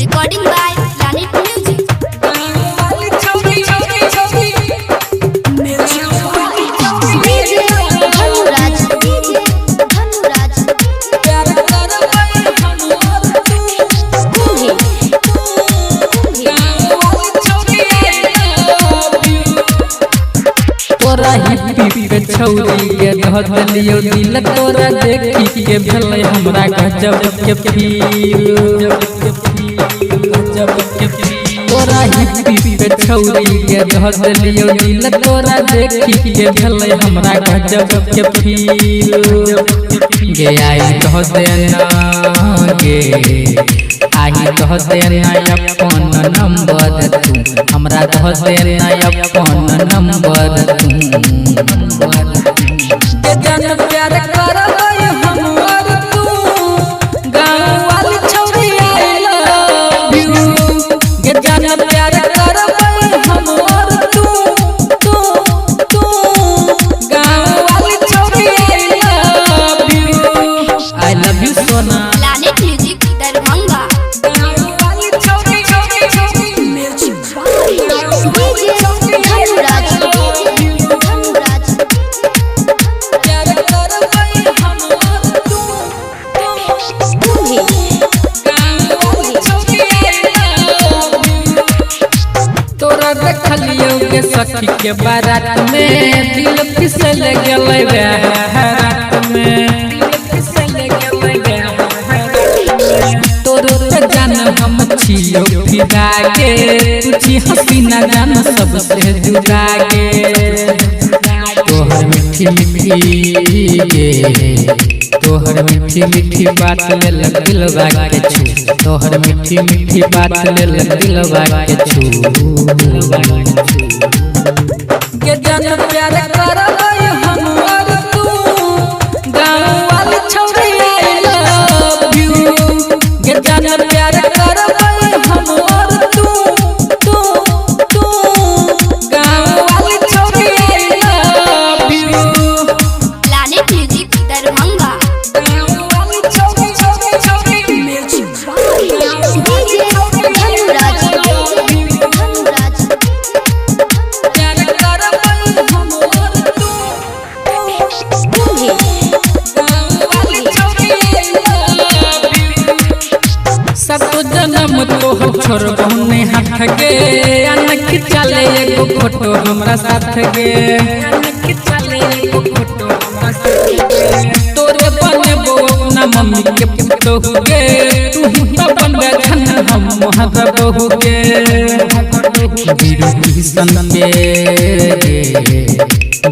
Recording by Planet Music. तोरा hippie पे छौरी के धलियो दिल तोरा देखी के भेलै हमरा गजब के फील तोरा हिप्पी पे छौरी के धलियो दिल तोरा देखी के भेलै हमरा गजब के फील गे आई कह देना गे आई कह देना अपन नंबर तू हमरा कह देना अपन नंबर तू के जन प्यार करबै हमर तू गाँव वाली छौरी आई लव यू के जन प्यार करबै हमर तू गाँव वाली छौरी I love you Sona Planet Music Darbhanga. तोरा देखलियो के सखी के बारात में दिल फिसल गेलै रात में तोरो पे जान हम छियो फिदा के तुझी हसीना जान सबसे जुदा के तोहर मीठी मीठी गे तोहर मीठी मीठी बात ले लग दिलवा के छू तोहर मीठी मीठी बात ले लग दिलवा के छू के जन प्यार करबै हमर तू गाँव वाली छौरी आई लव यू के जन प्यार करबै हमर तू गाँव वाली छौरी I love you Planet Music Darbhanga. सब तो जन्म तोहर छोड़बहु नहीं हाथ गे अनक चले एगो फोटो हमरा साथ गे तोरे बनेबो अपना मम्मी के पुतो गे तू तो बनबे छन हम मोहर बहू गे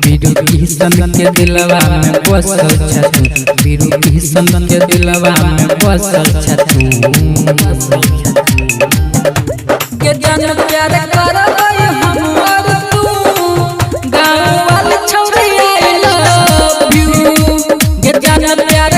बीरू किशन के दिलवा में बसल छतू बीरू किशन के दिलवा में बसल छतू के जन प्यार करबै हमर तू गाँव वाली छौरी आई लव यू के जन प्यार